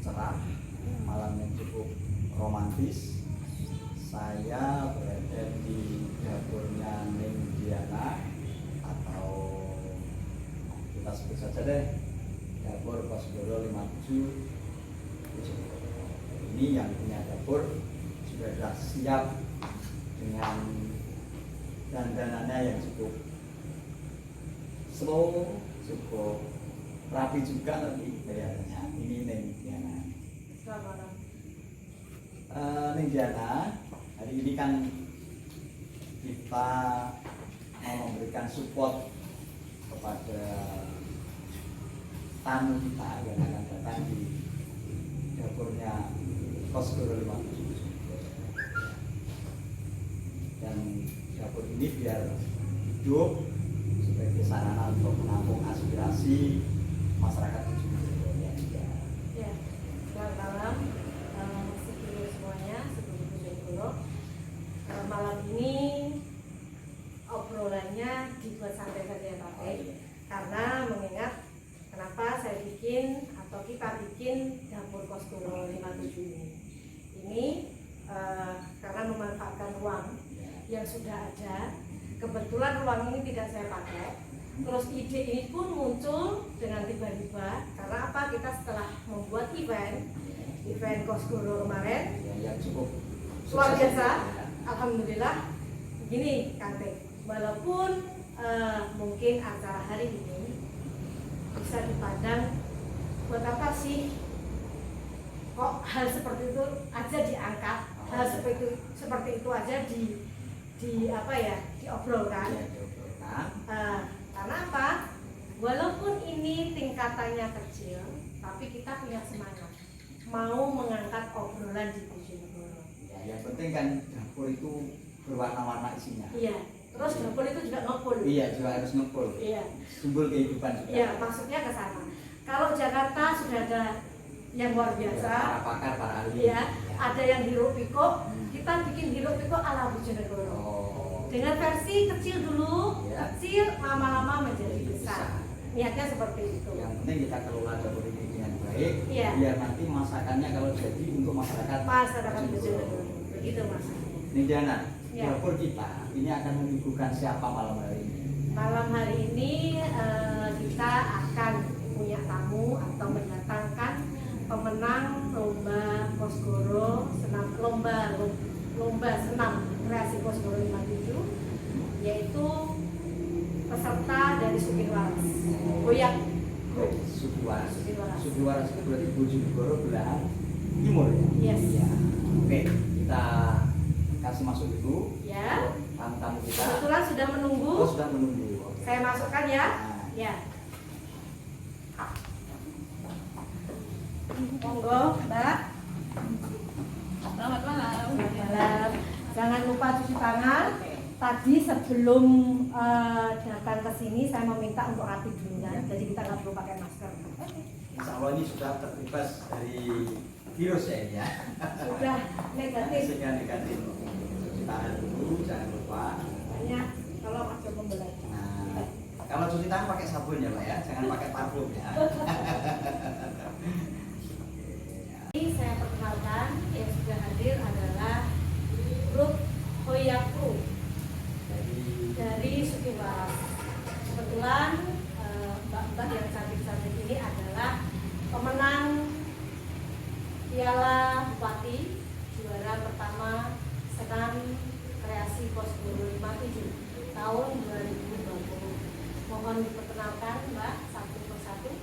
cerah, malam yang cukup romantis. Saya berada di dapurnya Ning Diana, atau kita sebut saja deh dapur Kosgoro 57 Bojonegoro. Ini yang punya dapur sudah siap dengan dandanannya yang cukup slow, cukup rapi juga nanti kelihatannya. Ini Ning Diana. Selamat malam. Ning Diana, hari ini kan kita mau memberikan support kepada tamu kita yang akan datang di dapurnya Kosgoro 57. Dan dapur ini biar hidup sebagai sarana untuk menampung aspirasi masyarakat Bojonegoro. Ya, selamat malam semuanya, seluruh Bojonegoro. Malam ini obrolannya dibuat santai saja ya Pak, karena mengingat kenapa saya bikin atau kita bikin dapur Kosgoro 57 ini. Ini karena memanfaatkan ruang yang sudah ada. Kebetulan ruang ini tidak saya pakai. Terus ide ini pun muncul dengan tiba-tiba karena apa? Kita setelah membuat event Kosgoro kemarin yang cukup luar biasa, alhamdulillah. Begini Kante, walaupun mungkin acara hari ini bisa dipandang buat apa sih kok hal seperti itu aja diangkat, hal seperti itu aja di apa ya, diobrolkan. Karena apa? Walaupun ini tingkatannya kecil, tapi kita punya semangat mau mengangkat obrolan di Bojonegoro. Ya, yang penting kan dapur itu berwarna-warna isinya. Iya. Terus dapur itu juga ngepul. Iya, juga harus ngepul. Iya. Simbol kehidupan juga. Iya, maksudnya ke sana. Kalau Jakarta sudah ada yang luar biasa. Ya, para pakar, para ahli. Iya. Ada yang hiruk pikuk. Kita bikin hiruk pikuk ala Bojonegoro. Dengan versi kecil dulu, kecil lama-lama menjadi besar. Niatnya seperti itu. Yang penting kita kelola dapur ini dengan baik, iya. Biar nanti masakannya kalau jadi untuk masyarakat Bojonegoro. Begitu Mas. Ning Diana, ya. Dapur kita ini akan menyuguhkan siapa malam hari ini? Malam hari ini kita akan punya tamu atau mendatangkan pemenang lomba Kosgoro lomba senam kreasi Kosgoro 57, yaitu peserta dari Sukiwaras. Goyak. Sukiwaras. Sukiwaras. Sukiwaras itu berarti Bojonegoro belahan timur ya? Yes. Ya. Oke, kita kasih masuk dulu. Ya. Tamu-tamu kita. Kebetulan sudah menunggu. Oh, sudah menunggu. Oke. Saya masukkan ya. Nah. Ya. Monggo, Mbak. Selamat malam. Selamat malam. Jangan lupa cuci tangan. Tadi sebelum datang ke sini saya meminta untuk rapi dulu kan. Jadi kita nggak perlu pakai masker. Insya Allah ini sudah terbebas dari virus ya ini ya. Sudah negatif. Sehingga negatif. Cuci tangan dulu, jangan lupa. Banyak kalau masuk membelah. Nah, kalau cuci tangan pakai sabun ya Pak ya, jangan pakai parfum ya. Ini saya perkenalkan yang sudah hadir adalah grup Hoyaku dari Sukiwaras. Kebetulan mbak-mbak yang cantik-cantik ini adalah pemenang Piala Bupati juara pertama senam kreasi Kosgoro 57 tahun 2020. Mohon diperkenalkan Mbak satu persatu.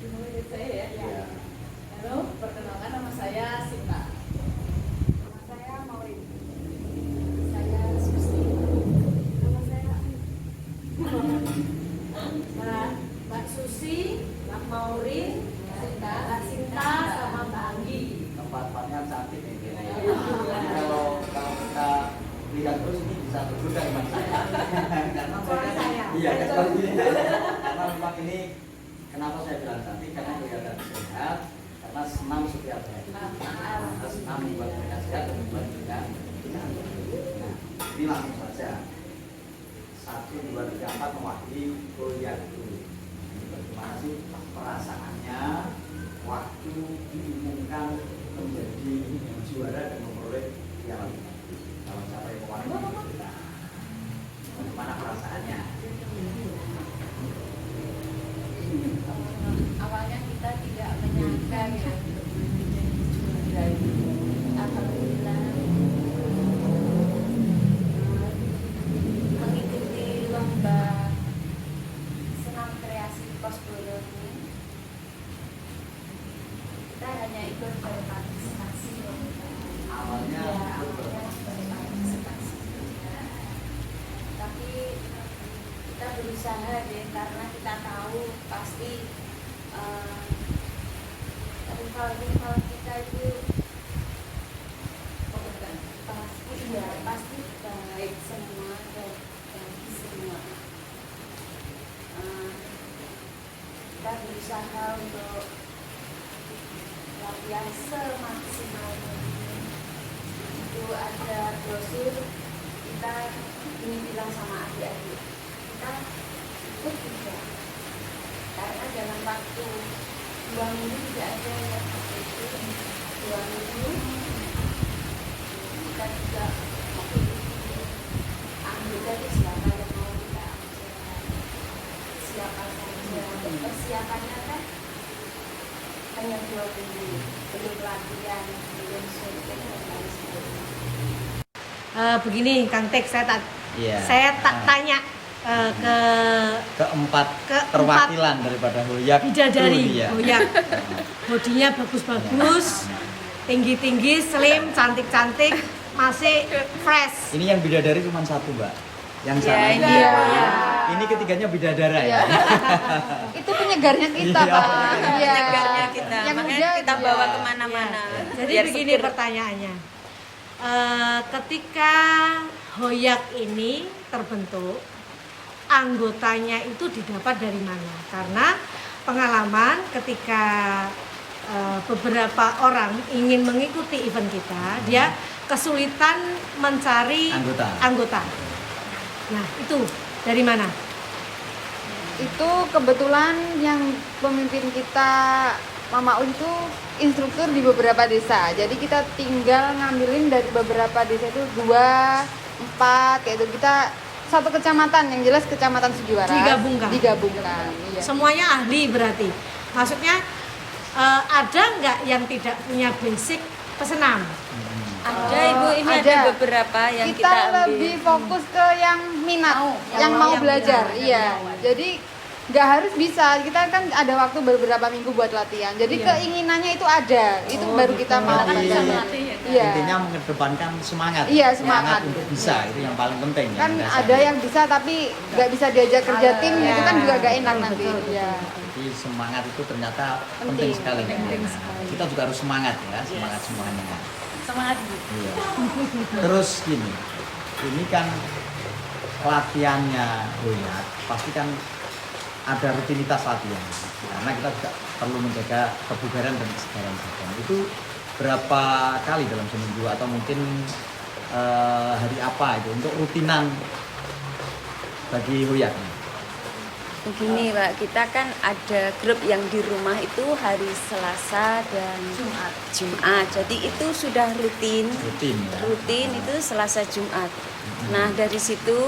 Dimulai dari saya ya. Ya. Halo, perkenalkan nama saya Sinta. Nama saya Maureen. Saya Susi. Nama saya Mbak Susi, Mbak Maureen, Mbak Sinta, sama Mbak Anggi. Tempat-tempatnya cantik nih kayaknya. Kalau kita lihat terus ini bisa berguna dengan saya. Karena Suara saya. Iya, karena memang ini kenapa saya bilang cantik, karena kelihatan sehat, karena senam setiap hari. Karena senam membuat mereka sehat dan membuat mereka tidak. Nah, ini langsung saja. 1, 2, 3, 4 mewakili goyang dulu. Bagaimana sih perasaannya waktu diumumkan juara dan memperoleh piala. Kalau siapa yang mewarnai kita, bagaimana perasaannya? Awalnya kita tidak menyangka ya untuk menjadi juara itu. Alhamdulillah mengikuti lomba senam kreasi Kosbolo ini, kita hanya ikut berpartisipasi. Awalnya Tapi kita berusaha deh, karena kita tahu pasti rival kita itu pasti baik semua dan baik semua. Kita berusaha untuk latihan semaksimal mungkin. Itu ada brosur, kita ingin bilang sama adik-adik, kita ikut juga, karena dalam waktu 2 minggu tidak ada yang seperti itu. 2 minggu kita juga mengikuti anggota itu siapa yang mau kita siapa saja. Untuk persiapannya kan hanya 2 minggu, belum latihan, belum syuting dan lain sebagainya. Begini Kang Tek, saya Iya. tanya ke keempat Keempat perwakilan daripada Hoyak bidadari itu dia. Hoyak. Bodinya bagus-bagus, tinggi-tinggi, slim, cantik-cantik, masih fresh. Ini yang bidadari cuma satu, Mbak. Yang Ya, sana ini. iya. Ini ketiganya bidadara ya. Itu penyegarnya kita, Iya, Pak. Penyegarnya kita, Yang makanya muda kita dia. bawa kemana-mana. Jadi Biar begini seger. pertanyaannya. Ketika Hoyak ini terbentuk, anggotanya itu didapat dari mana? Karena pengalaman ketika beberapa orang ingin mengikuti event kita, dia kesulitan mencari anggota. Nah, itu dari mana? Itu kebetulan yang pemimpin kita Mama Un itu instruktur di beberapa desa. Jadi kita tinggal ngambilin dari beberapa desa itu 2, 4 kayak itu. Kita satu kecamatan, yang jelas kecamatan Sujiwaras digabungkan. Iya. Semuanya ahli berarti. Maksudnya ada nggak yang tidak punya basic pesenam? Ada Ibu, ini ada ada. beberapa yang kita kita ambil. lebih fokus ke yang minat, yang mau belajar. Iya. Jadi nggak harus bisa. Kita kan ada waktu beberapa minggu buat latihan. Jadi keinginannya itu ada. Itu baru kita mau Jadi, lakukan. Iya. Intinya mengedepankan semangat. Iya, semangat. untuk bisa, itu yang paling penting. Kan yang dasar. ada yang bisa tapi nggak bisa diajak kerja tim, Iya. itu kan juga nggak enak Betul, nanti. betul, Iya. Jadi semangat itu ternyata penting Penting, sekali. penting Nah, kita juga harus semangat ya, semangat semuanya. Semangat Bu. Iya. Terus gini, ini kan latihannya Hoyak, pasti kan ada rutinitas latihan. Karena kita juga perlu menjaga kebugaran dan kesegaran badan. Itu berapa kali dalam seminggu atau mungkin hari apa itu untuk rutinan bagi Hoyak? Begini Pak, kita kan ada grup yang di rumah itu hari Selasa dan Jumat. Jadi itu sudah rutin. Rutin ya. Rutin itu Selasa Jumat. Nah, dari situ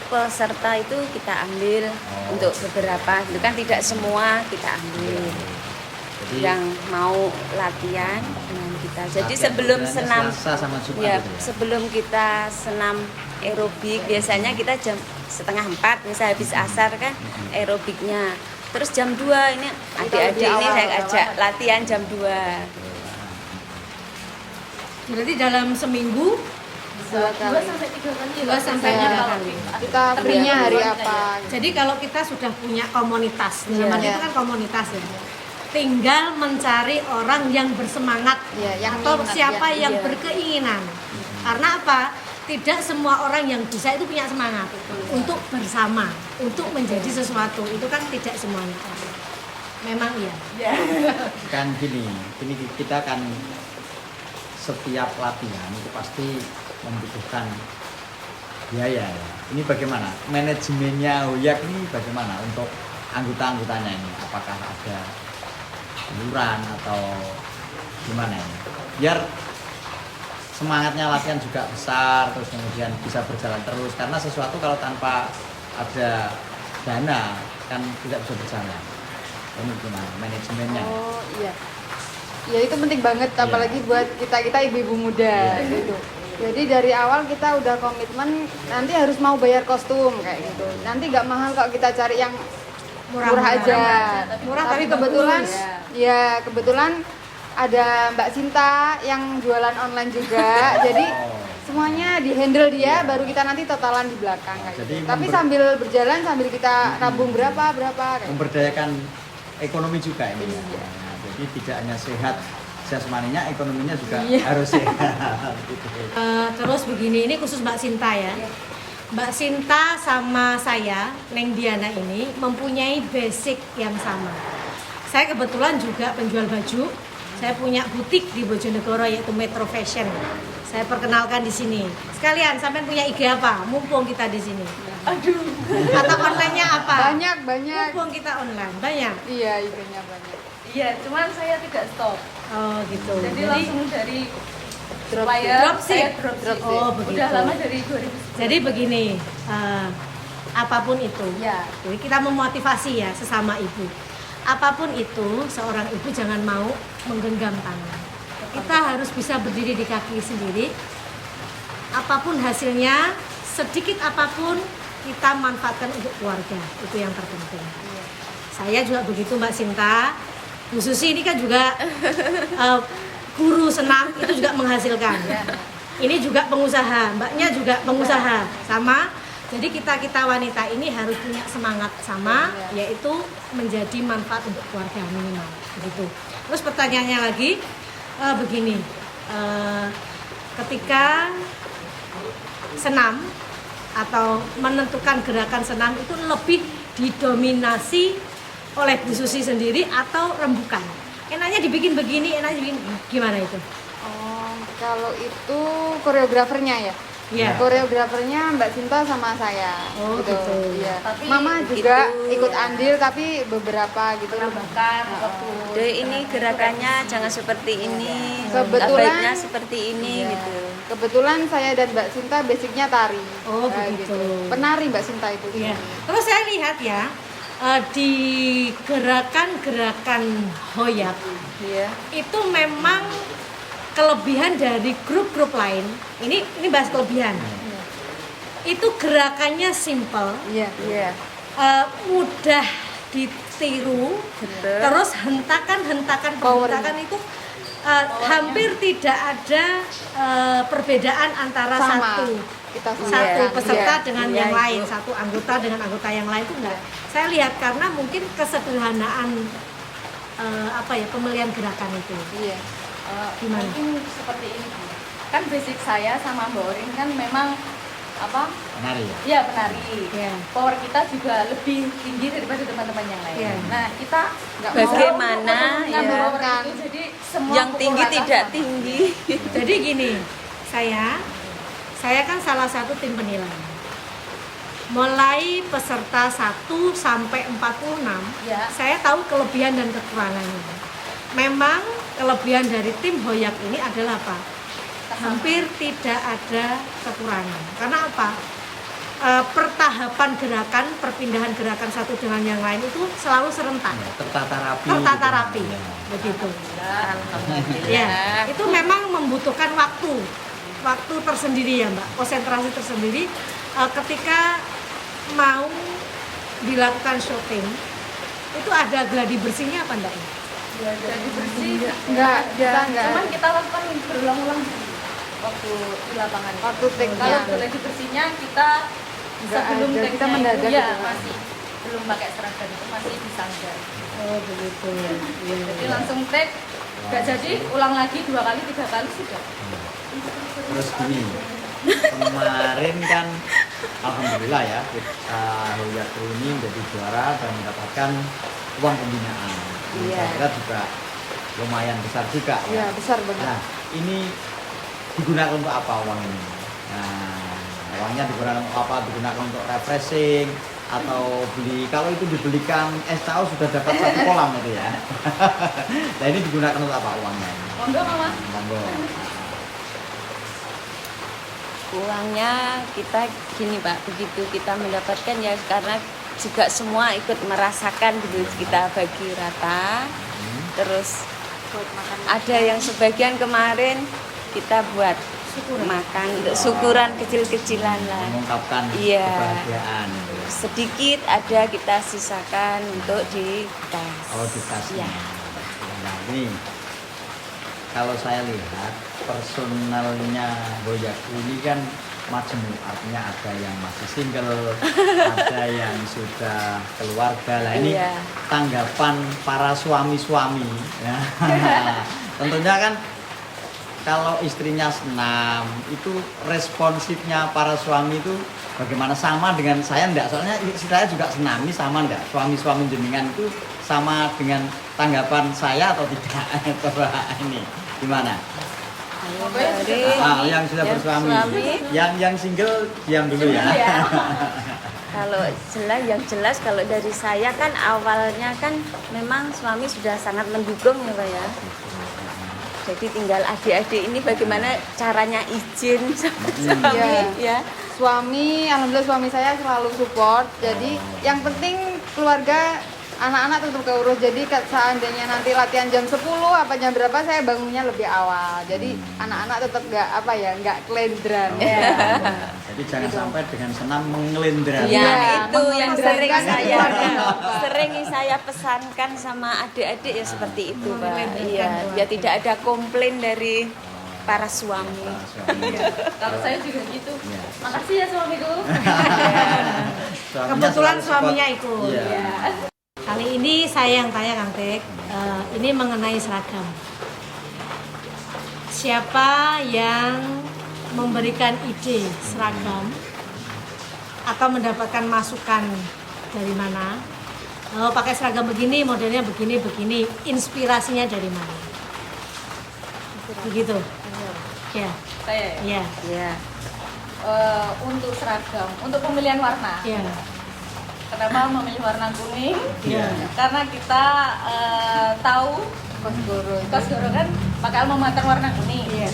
peserta itu kita ambil untuk beberapa. Itu kan tidak semua kita ambil. Jadi Yang mau latihan dengan kita. Jadi latihan sebelum rutinannya senam Selasa sama Jumat ya, itu ya? sebelum kita senam aerobik biasanya kita jam 3:30 misal habis asar kan aerobiknya. Terus jam 2 ini adik-adik ini saya ajak latihan jam 2. Berarti dalam seminggu 2 kali. 2-3 kali. 2 sampai 3 kali. Kita free-nya hari apa? Jadi kalau kita sudah punya komunitas, namanya Iya. itu kan komunitas ya. Tinggal mencari orang yang bersemangat Iya, yang atau minat, siapa ya. yang Iya. berkeinginan. Karena apa? Tidak semua orang yang bisa itu punya semangat untuk bersama, untuk menjadi sesuatu. Itu kan tidak semuanya. Memang iya. Kan gini kita kan setiap latihan itu pasti membutuhkan biaya ya. Ini bagaimana manajemennya Hoyak ini bagaimana untuk anggota-anggotanya ini? Apakah ada iuran atau gimana ya? Biar semangatnya latihan juga besar, terus kemudian bisa berjalan terus. Karena sesuatu kalau tanpa ada dana kan tidak bisa berjalan. Ini gimana manajemennya? Oh iya. Ya itu penting banget, apalagi buat kita ibu-ibu muda gitu. Jadi dari awal kita udah komitmen nanti harus mau bayar kostum kayak gitu. Nanti nggak mahal kok, kita cari yang murah aja. Murah Tapi tapi kebetulan bagus. ya kebetulan ada Mbak Sinta yang jualan online juga. Jadi semuanya dihandle dia, baru kita nanti totalan di belakang kayak Jadi gitu. Tapi sambil berjalan sambil kita nabung berapa kayak gitu. Memberdayakan ekonomi juga ini ya. Nah, jadi tidak hanya sehat jasmaninya, ekonominya juga harus sehat. Gitu. Terus begini, ini khusus Mbak Sinta ya. Mbak Sinta sama saya, Neng Diana ini mempunyai basic yang sama. Saya kebetulan juga penjual baju. Saya punya butik di Bojonegoro yaitu Metro Fashion. Saya perkenalkan di sini. Sekalian, sampean punya IG apa? Mumpung kita di sini. Aduh. Atau online-nya apa? Banyak. Mumpung kita online, banyak. Iya, IG-nya banyak. Iya, cuman saya tidak stop. Oh gitu. Jadi langsung dari Dropship. supplier, Dropship. saya dropship. Oh begitu. Udah lama dari 2010. Jadi begini, apapun itu, Ya. jadi kita memotivasi ya sesama ibu. Apapun itu, seorang ibu jangan mau menggenggam tangan. Kita harus bisa berdiri di kaki sendiri. Apapun hasilnya, sedikit apapun kita manfaatkan untuk keluarga. Itu yang terpenting. Saya juga begitu Mbak Sinta. Bu Susi ini kan juga guru senam, itu juga menghasilkan. Ini juga pengusaha, mbaknya juga pengusaha sama. Jadi kita wanita ini harus punya semangat sama, yaitu menjadi manfaat untuk keluarga minimal, begitu. Terus pertanyaannya lagi begini, ketika senam atau menentukan gerakan senam itu lebih didominasi oleh Bu Susi sendiri atau rembukan? Enaknya dibikin begini, enaknya dibikin gimana itu? Oh, kalau itu koreografernya ya? Iya. Koreografernya Mbak Sinta sama saya. Oh, gitu. Iya. Tapi Mama juga itu- ikut andil tapi beberapa gitu. Menambahkan waktu Deh, ini gerakannya jangan seperti ini, Kebetulan- baiknya seperti ini Iya. gitu. Kebetulan saya dan Mbak Sinta basicnya tari. Oh, Kayak begitu. Penari Mbak Sinta itu. Iya. Terus saya lihat ya di gerakan-gerakan hoyak Iya. itu memang kelebihan dari grup-grup lain. Ini bahas kelebihan. Itu gerakannya simple, Iya. Iya. mudah ditiru. Betul. Terus hentakan itu hampir tidak ada perbedaan antara Sama. satu Kita sama. satu Iya, peserta iya. dengan Iya, yang itu. lain, satu anggota dengan anggota yang lain itu enggak. Saya lihat karena mungkin kesederhanaan pemilihan gerakan itu. Iya. Gimana? mungkin seperti ini. Kan basic saya sama Mbak Orin kan memang Menari ya. ya penari. Ya. Power kita juga lebih tinggi daripada teman-teman yang lain. Iya. Nah, kita nggak mau Bagaimana, ngambil ya. power itu, jadi semua Yang tinggi pukul rata tidak sama. tinggi. Jadi gini, saya kan salah satu tim penilai. Mulai peserta 1 sampai 46, Ya. saya tahu kelebihan dan kekurangannya. Memang kelebihan dari tim hoyak ini adalah apa? Hampir tidak ada kekurangan. Karena apa? Pertahapan gerakan, perpindahan gerakan satu dengan yang lain itu selalu serentak, Tertata rapi. tertata gitu. rapi, Ya. begitu. Alhamdulillah. Ya, itu memang membutuhkan waktu tersendiri ya Mbak, konsentrasi tersendiri. Ketika mau dilakukan syuting, itu ada gladi bersihnya apa enggak? Jadi bersih. Enggak, kita enggak. Cuman kita lakukan berulang-ulang waktu di lapangan. Waktu take-nya. Kalau gladi bersihnya kita Nggak sebelum ada, kita take-nya itu mendadak ya gitu. masih belum pakai seragam itu masih disanggar. Oh begitu. Jadi langsung take, nggak jadi ulang lagi 2 kali 3 kali sudah. Terus gini, kemarin kan alhamdulillah ya kita Hoyak ini menjadi juara dan mendapatkan uang pembinaan. Iya. Saya kira juga lumayan besar juga Iya, ya. besar banget. Nah, ini digunakan untuk apa uang ini? Nah, uangnya digunakan untuk apa? Digunakan untuk refreshing atau beli, kalau itu dibelikan SKU sudah dapat 1 kolam itu ya. Nah ini digunakan untuk apa uangnya? Monggo Mama. Monggo. Uangnya kita gini Pak, begitu kita mendapatkan ya karena juga semua ikut merasakan gitu, kita bagi rata. Terus ada yang sebagian kemarin kita buat makan untuk syukuran kecil-kecilan lah. Mengungkapkan Iya. kebahagiaan. Sedikit ada kita sisakan untuk di tas. Oh dikasih. Iya. Nah ini kalau saya lihat personalnya Boyaku ini kan majemuk, artinya ada yang masih single, ada yang sudah keluarga. Lah ini Iya. tanggapan para suami-suami ya. Tentunya kan kalau istrinya senam itu responsifnya para suami itu bagaimana, sama dengan saya enggak? Soalnya istri saya juga senami, sama enggak? Suami-suami jenengan itu sama dengan tanggapan saya atau tidak? Coba ini gimana? Yang sudah bersuami. Yang single diam dulu ya. Kalau jelas kalau dari saya kan awalnya kan memang suami sudah sangat mendukung ya Pak ya. Jadi tinggal adik-adik ini bagaimana caranya izin sama suami ya. Suami, alhamdulillah suami saya selalu support. Jadi yang penting keluarga, anak-anak tetap keurus. Jadi seandainya nanti latihan jam 10 apa jam berapa, saya bangunnya lebih awal. Jadi anak-anak tetap nggak kelendran. Jadi jangan sampai dengan senam mengelendra. Ya, itu yang sering mengelendra. saya pesankan sama adik-adik ya seperti itu Pak. Iya, ya tidak ada komplain dari para suami. Kalau saya juga gitu. Iya. Makasih ya suamiku. Suaminya Kebetulan selalu suaminya support. ikut. Iya. Kali ini saya yang tanya Kang Tek, ini mengenai seragam. Siapa yang memberikan ide seragam atau mendapatkan masukan dari mana? Pakai seragam begini, modelnya begini, inspirasinya dari mana? Begitu. Ya. Saya ya. Ya. Ya. Untuk seragam, untuk pemilihan warna. Ya. Kenapa memilih warna kuning? Ya. Karena kita tahu Kosgoro kan pakai alma mater warna kuning. Iya.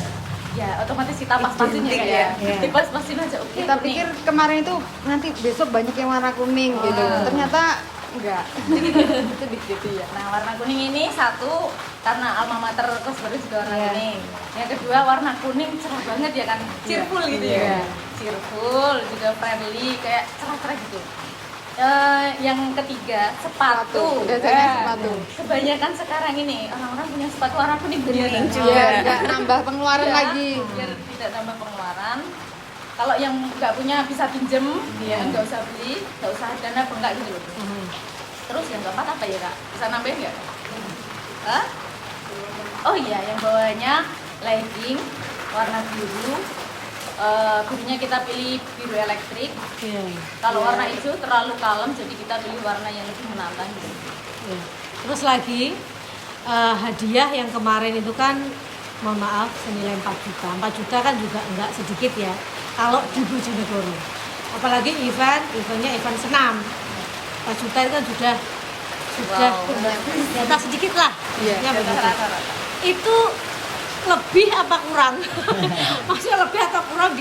Ya, otomatis kita pas-pasin ya kayak. Iya. Dipas-pasin aja oke. Kita kuning. pikir kemarin itu nanti besok banyak yang warna kuning gitu. Ternyata enggak. itu gitu ya. Nah, warna kuning ini satu karena alma mater Kosgoro juga warna kuning. Yang kedua warna kuning cerah banget ya kan, cheerful gitu ya. Cheerful, juga friendly, kayak cerah-cerah gitu. Yang ketiga sepatu. Biasanya sepatu. Kebanyakan sekarang ini orang-orang punya sepatu warna kuning beneran. Biar nggak nambah pengeluaran Iya, lagi. biar tidak tambah pengeluaran. Kalau yang nggak punya bisa pinjem, ya nggak usah beli, nggak usah dana bengkak gitu loh. Terus yang keempat apa ya Kak? Bisa nambahin nggak? Hah? Oh iya, yang bawahnya legging warna biru. Birunya kita pilih biru elektrik. Kalau warna hijau terlalu kalem, jadi kita pilih warna yang lebih menantang gitu. Ya. Terus lagi hadiah yang kemarin itu kan, mohon maaf, senilai 4 juta. 4 juta kan juga enggak sedikit ya kalau di Bojonegoro. Apalagi eventnya event senam. 4 juta itu kan sudah di atas sedikit lah. Ya, begitu. Rata-rata. Itu lebih apa kurang? Maksudnya lebih atau kurang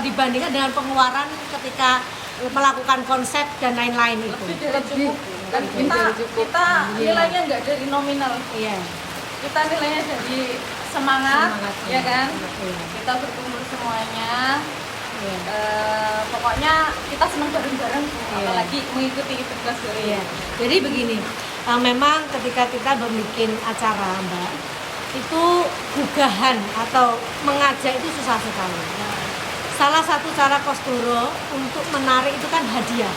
dibandingkan dengan pengeluaran ketika melakukan konsep dan lain-lain itu. Lebih dari cukup. Dan kita nilainya nggak dari nominal. Iya. Kita nilainya dari semangat, ya kan? Iya. Kita berkumpul semuanya. Iya. Pokoknya kita senang bareng-bareng, apalagi mengikuti event Kosgoro. Iya. Jadi begini, memang ketika kita membuat acara Mbak, itu gugahan atau mengajak itu susah sekali. Salah satu cara Kosgoro untuk menarik itu kan hadiah.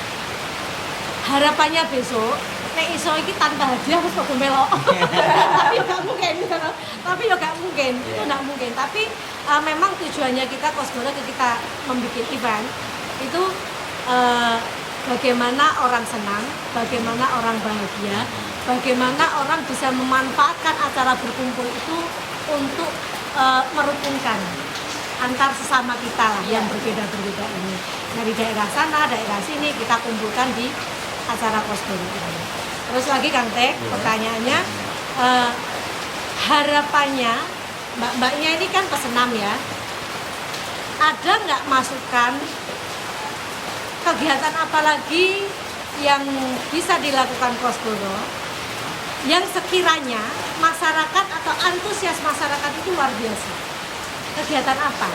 Harapannya besok nek iso iki tanpa hadiah wis kok melok. Tapi nggak mungkin. Itu nggak mungkin. Tapi memang tujuannya kita Kosgoro ketika membuat event itu bagaimana orang senang, bagaimana orang bahagia, bagaimana orang bisa memanfaatkan acara berkumpul itu untuk merukunkan. antar sesama kita lah yang berbeda-berbeda ini. Dari daerah sana, daerah sini kita kumpulkan di acara Kosgoro ini. Terus lagi Kang Tek, pertanyaannya harapannya mbak-mbaknya ini kan pesenam ya. Ada nggak masukan kegiatan apa lagi yang bisa dilakukan Kosgoro yang sekiranya masyarakat atau antusias masyarakat itu luar biasa? Kegiatan apa?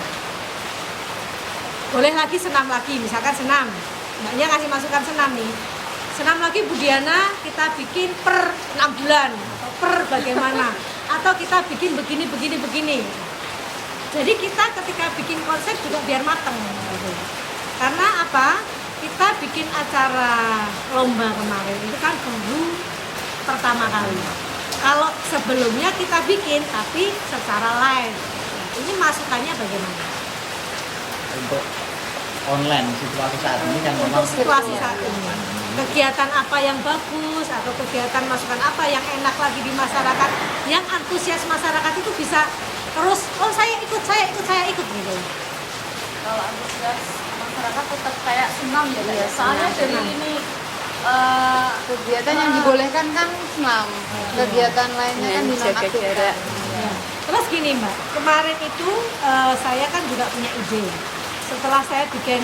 Boleh lagi senam lagi, misalkan senam. Mbaknya ngasih masukan senam nih. Senam lagi Bu Diana, kita bikin per 6 bulan atau per bagaimana, atau kita bikin begini. Jadi kita ketika bikin konsep juga biar mateng gitu. Karena apa? Kita bikin acara lomba kemarin itu kan baru pertama kali. Kalau sebelumnya kita bikin tapi secara live. Nah, ini masukannya bagaimana? Untuk online situasi saat ini kan memang Untuk situasi saat ini, kegiatan apa yang bagus atau kegiatan masukan apa yang enak lagi di masyarakat, yang antusias masyarakat itu bisa terus, oh saya ikut gitu. Kalau antusias masyarakat tetap kayak senam ya, Kak, ya. Soalnya senam, dari senam. ini Kegiatan yang dibolehkan kan senam, kegiatan lainnya kan Dengan jaga dinonaktifkan. jarak. Ya. Terus gini Mbak, kemarin itu saya kan juga punya ide. Setelah saya bikin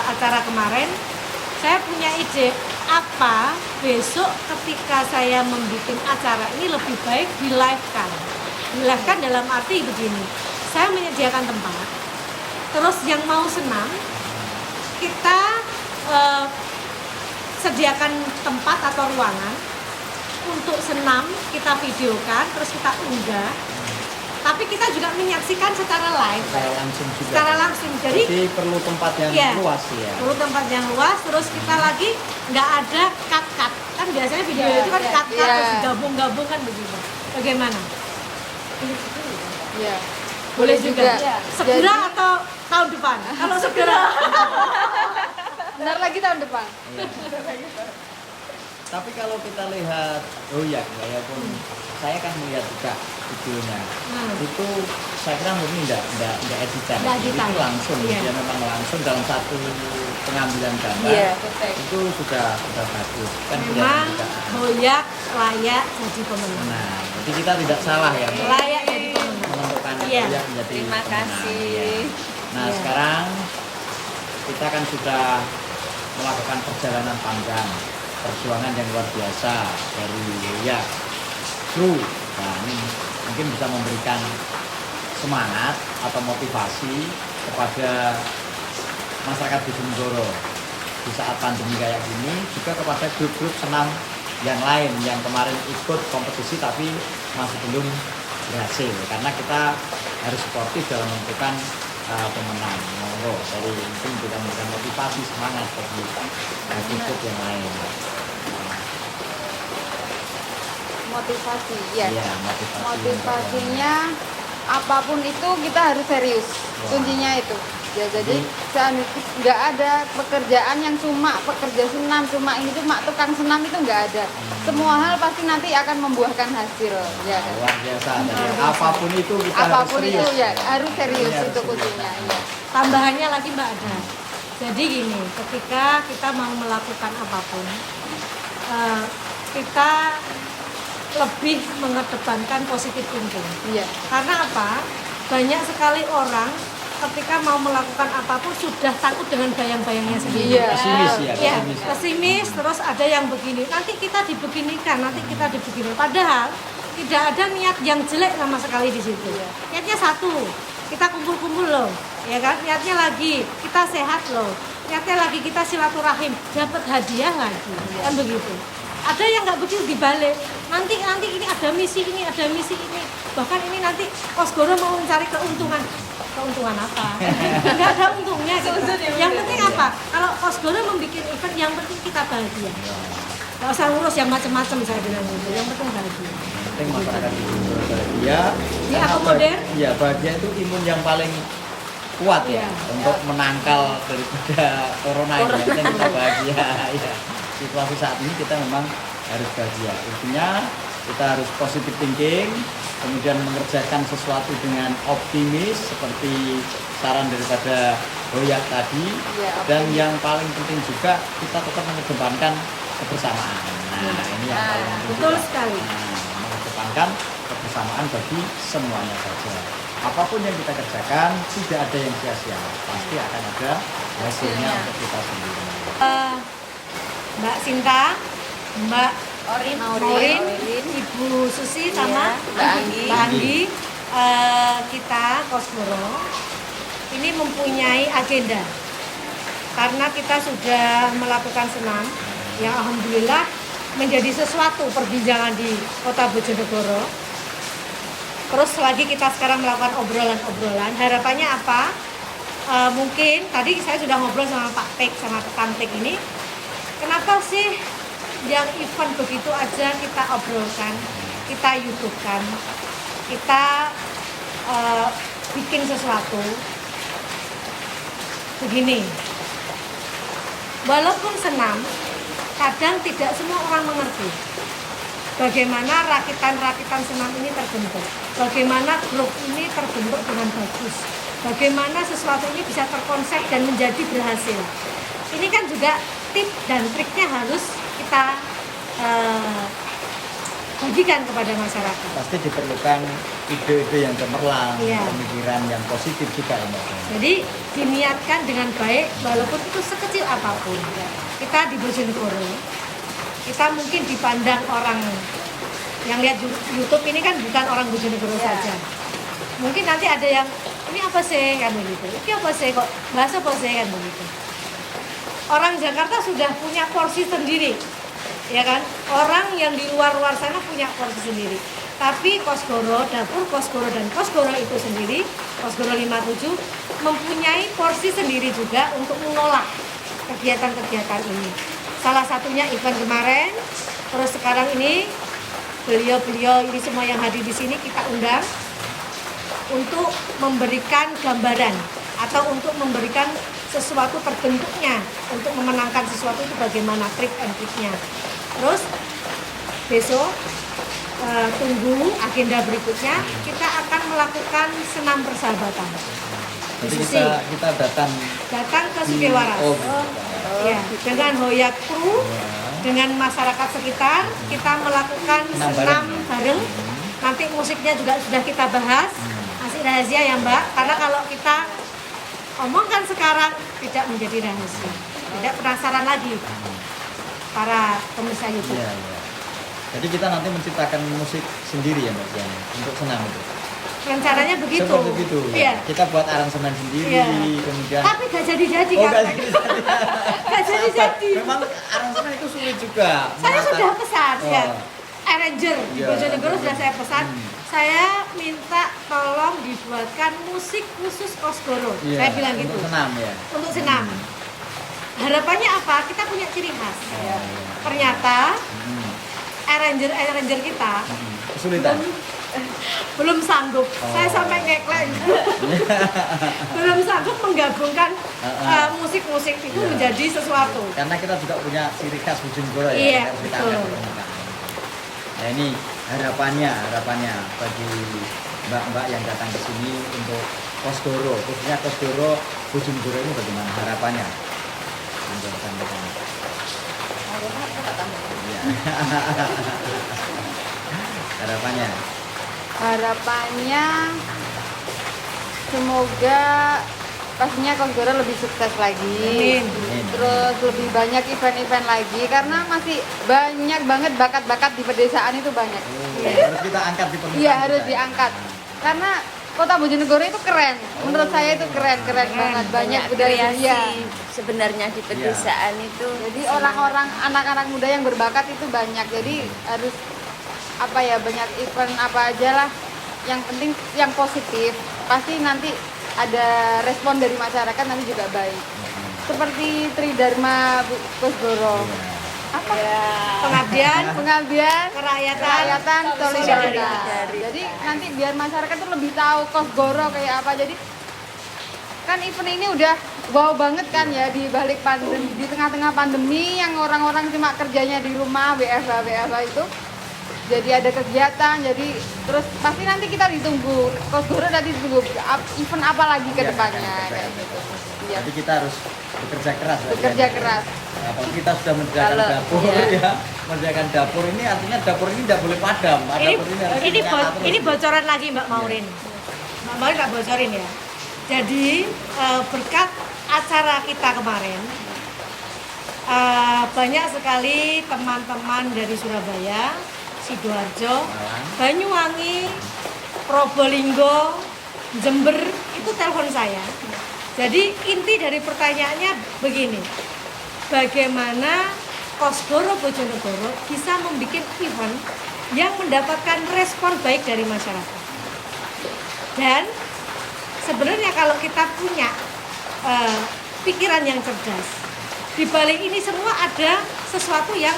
acara kemarin, saya punya ide apa besok ketika saya membuat acara ini lebih baik di live kan. Di live kan dalam arti begini, saya menyediakan tempat, terus yang mau senam kita sediakan tempat atau ruangan untuk senam, kita videokan, terus kita unggah. Tapi kita juga menyaksikan secara live, secara langsung juga. secara langsung. Jadi perlu tempat yang Iya. luas ya. perlu tempat yang luas, terus kita lagi nggak ada cut-cut. Kan biasanya video itu kan cut-cut Iya. terus digabung-gabung kan begitu. Bagaimana? Iya. Boleh juga. Iya. Segera atau tahun depan? Kalau segera. Bentar lagi tahun depan. Iya. Tapi kalau kita lihat, walaupun saya kan melihat juga videonya, itu saya kira murni enggak editan. Nggak Jadi editan. itu langsung, Iya. dia memang langsung dalam satu pengambilan gambar. Iya. Itu sudah bagus. Kan Memang kelihatan juga. Boyak layak jadi pemenang. Nah, jadi kita tidak salah ya Layak jadi pemenang. menentukan Iya. yang menjadi Terima pemenang, kasih. ya. Nah, Iya. sekarang kita kan sudah melakukan perjalanan panjang, perjuangan yang luar biasa dari kru. Nah, ini mungkin bisa memberikan semangat atau motivasi kepada masyarakat Bojonegoro di saat pandemi kayak gini, juga kepada grup-grup senam yang lain yang kemarin ikut kompetisi tapi masih belum berhasil, karena kita harus sportif dalam menentukan pemenang. Monggo dari mungkin kita memberikan motivasi, semangat bagi grup yang lain. Motivasi, ya. Iya, motivasi. Motivasinya apapun itu kita harus serius. Wah. Kuncinya itu. Ya jadi nggak ada pekerjaan yang cuma pekerja senam, cuma ini cuma tukang senam itu nggak ada. Semua hal pasti nanti akan membuahkan hasil. Ya kan? Luar biasa. Jadi apapun itu kita Apapun harus itu serius. ya harus serius Ini harus itu serius. kuncinya. Ya. Tambahannya lagi Mbak ada. Jadi gini, ketika kita mau melakukan apapun, kita lebih mengedepankan positif thinking. Iya. Karena apa? Banyak sekali orang ketika mau melakukan apapun sudah takut dengan bayang-bayangnya sendiri. Iya. Pesimis ya, Ya, pesimis. pesimis, terus ada yang begini, nanti kita dibeginikan, nanti kita dibegini. Padahal tidak ada niat yang jelek sama sekali di situ. Niatnya satu, kita kumpul-kumpul loh, ya kan? Niatnya lagi, kita sehat loh. Niatnya lagi kita silaturahim, dapat hadiah lagi, kan begitu. Ada yang nggak begitu dibalik. Nanti ini ada misi ini, ada misi ini. Bahkan ini nanti Kosgoro mau mencari keuntungan. Keuntungan apa? Nggak ada untungnya gitu. Yang penting apa? Kalau Kosgoro membuat event, yang penting kita bahagia. Nggak usah ngurus yang macam-macam, saya bilang gitu. Yang penting bahagia. Penting masyarakat Bojonegoro bahagia. Diakomodir. Iya, bahagia itu imun yang paling kuat ya Iya. untuk menangkal daripada corona ini. Yang penting kita bahagia. Ya. Situasi saat ini kita memang harus bahagia. Intinya kita harus positive thinking, kemudian mengerjakan sesuatu dengan optimis seperti saran daripada Hoyak tadi. Iya, Dan yang paling penting juga kita tetap mengedepankan kebersamaan. Nah, ini yang paling penting betul juga. sekali. Nah, mengedepankan kebersamaan bagi semuanya saja. Apapun yang kita kerjakan tidak ada yang sia-sia, pasti akan ada hasilnya untuk kita sendiri. Mbak Sinta, Mbak Orin, Maureen, Ibu Susi sama Iya, Mbak Anggi. Mbak Anggi, kita Kosgoro ini mempunyai agenda karena kita sudah melakukan senam yang alhamdulillah menjadi sesuatu perbincangan di Kota Bojonegoro. Terus lagi kita sekarang melakukan obrolan-obrolan. Harapannya apa? Mungkin tadi saya sudah ngobrol sama Pak Tek sama Kang Tek ini. Kenapa sih yang event begitu aja kita obrolkan, kita YouTube-kan, kita bikin sesuatu begini. Walaupun senam, kadang tidak semua orang mengerti bagaimana rakitan-rakitan senam ini terbentuk, bagaimana grup ini terbentuk dengan bagus, bagaimana sesuatu ini bisa terkonsep dan menjadi berhasil. Ini kan juga tip dan triknya harus kita bagikan kepada masyarakat. Pasti diperlukan ide-ide yang cemerlang, Iya. pemikiran yang positif juga ya Mbak. Jadi diniatkan dengan baik walaupun itu sekecil apapun. Kita di Bojonegoro, kita mungkin dipandang orang yang lihat YouTube ini kan bukan orang Bojonegoro saja. Mungkin nanti ada yang ini apa sih kan begitu. Ini apa sih kok bahasa apa sih kan begitu. Orang Jakarta sudah punya porsi sendiri. Ya kan? Orang yang di luar-luar sana punya porsi sendiri. Tapi Kosgoro, dapur Kosgoro dan Kosgoro itu sendiri, Kosgoro 57 mempunyai porsi sendiri juga untuk menolak kegiatan-kegiatan ini. Salah satunya event kemarin, terus sekarang ini beliau-beliau ini semua yang hadir di sini kita undang untuk memberikan gambaran atau untuk memberikan sesuatu terbentuknya untuk memenangkan sesuatu itu bagaimana trik and triknya. Terus besok tunggu agenda berikutnya kita akan melakukan senam persahabatan. Jadi Susi, kita datang datang ke Sugihwaras. Oh, Ya, dengan Hoyak Kru, dengan masyarakat sekitar kita melakukan Senam senam bareng. bareng. Nanti musiknya juga sudah kita bahas. Masih rahasia ya Mbak, karena kalau kita omongkan sekarang tidak menjadi rahasia. Tidak penasaran lagi para pemirsa YouTube. Iya, iya. Jadi kita nanti menciptakan musik sendiri ya Mbak Dian, untuk senam itu. Rencananya begitu. Seperti itu. Iya. Kita buat aransemen sendiri, Iya. kemudian Tapi gak jadi-jadi Oh, kan? nggak jadi. Gak jadi-jadi. Memang aransemen itu sulit juga. Saya Menata- sudah pesan Oh. ya. Arranger di Iya. Bojonegoro sudah saya pesan. Hmm. Saya minta tolong dibuatkan musik khusus Kosgoro. Iya, Saya bilang gitu. Untuk senam ya. Untuk senam. Harapannya apa? Kita punya ciri khas. Iya. Ternyata Hmm. arranger kita Kesulitan. belum sanggup. Saya sampai ngeklek. Belum sanggup menggabungkan musik-musik itu Iya. menjadi sesuatu. Karena kita juga punya ciri khas Bojonegoro ya. Iya, harus kita betul. angkat ke permukaan. Nah ini harapannya bagi mbak-mbak yang datang ke sini untuk Kosgoro, khususnya Kosgoro Bojonegoro ini bagaimana harapannya? Anda sampaikan. Iya. Harapannya. Harapannya semoga pastinya Kosgoro lebih sukses lagi. Amin. Terus lebih banyak event-event lagi karena masih banyak banget bakat-bakat di pedesaan itu banyak. Harus kita angkat di permukaan. Iya, harus kita. diangkat. Karena Kota Bojonegoro itu keren. Menurut saya itu keren banget, banyak budaya. kreasi sebenarnya di pedesaan itu. Jadi orang-orang anak-anak muda yang berbakat itu banyak. Jadi harus apa ya, banyak event apa aja lah. Yang penting yang positif. Pasti nanti ada respon dari masyarakat nanti juga baik. Seperti Tridharma Kosgoro. Apa? Pengabdian, kerakyatan, solidaritas. Jadi nanti biar masyarakat tuh lebih tahu Kosgoro kayak apa. Jadi kan event ini udah wow banget kan ya di balik pandemi, di tengah-tengah pandemi yang orang-orang cuma kerjanya di rumah WFH itu. jadi ada kegiatan, jadi terus pasti nanti kita ditunggu Kosgoro, nanti ditunggu event apa lagi ke Iya, depannya iya, kayak iya. gitu. Iya. Jadi kita harus bekerja keras. Bekerja keras. Kalau kita sudah mengerjakan Kalau- dapur iya. ya, mengerjakan dapur ini artinya dapur ini tidak boleh padam. Dapur ini harus dinyala terus. Ini bocoran lagi Mbak Maureen. Mbak Maureen nggak bocorin ya. Jadi berkat acara kita kemarin, banyak sekali teman-teman dari Surabaya, Sidoarjo, Malang. Banyuwangi, Probolinggo, Jember itu telepon saya. Jadi inti dari pertanyaannya begini, bagaimana Kosgoro Bojonegoro bisa membuat event yang mendapatkan respon baik dari masyarakat. Dan sebenarnya kalau kita punya pikiran yang cerdas, di balik ini semua ada sesuatu yang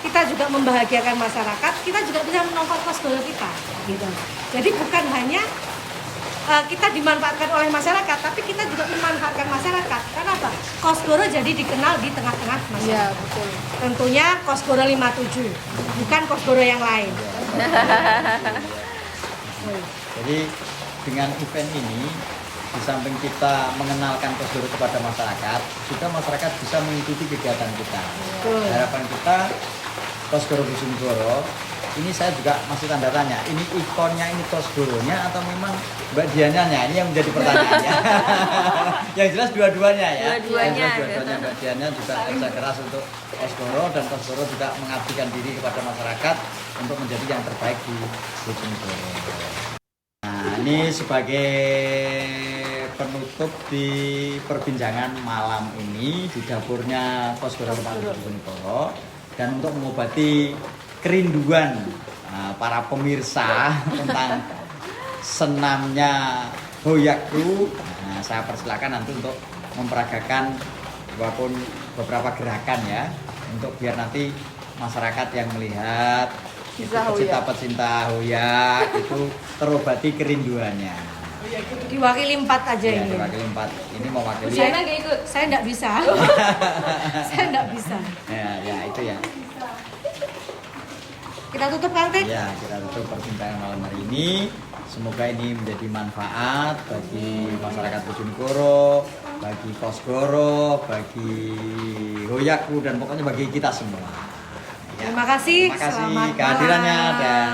kita juga membahagiakan masyarakat, kita juga bisa menongkrong Kosgoro kita, gitu. Jadi bukan hanya kita dimanfaatkan oleh masyarakat, tapi kita juga memanfaatkan masyarakat. Karena apa? Kosgoro jadi dikenal di tengah-tengah Iya, masyarakat. betul. Tentunya Kosgoro 57, bukan Kosgoro yang lain. Jadi dengan event ini, di samping kita mengenalkan Kosgoro kepada masyarakat, juga masyarakat bisa mengikuti kegiatan kita. Harapan kita Kosgoro Bojonegoro ini saya juga masih tanda tanya, ini ikonnya ini Kosgoronya atau memang Mbak Diananya? Ini yang menjadi pertanyaannya. Yang jelas dua-duanya ya. Dua-duanya. Yang jelas dua-duanya. Mbak Diana juga kerja keras untuk Kosgoro, dan Kosgoro juga mengabdikan diri kepada masyarakat untuk menjadi yang terbaik di Bojonegoro. Nah, ini sebagai penutup di perbincangan malam ini di dapurnya Kosgoro Bojonegoro, dan untuk mengobati kerinduan para pemirsa tentang senamnya Hoyak-ku, saya persilakan nanti untuk memperagakan walaupun beberapa gerakan ya, untuk biar nanti masyarakat yang melihat pecinta-pecinta Hoyak itu terobati kerinduannya. Diwakili 4 aja Ya, ini. diwakili 4. Ini mewakili. Saya nggak ikut. Saya nggak bisa. Saya nggak bisa. Ya, itu ya. Kita tutup kantin. Ya, kita tutup perbincangan malam hari ini. Semoga ini menjadi manfaat bagi masyarakat Bojonegoro, bagi Kosgoro, bagi Hoyak-ku, dan pokoknya bagi kita semua. Ya. Terima kasih. Terima kasih Selamat kehadirannya malam. dan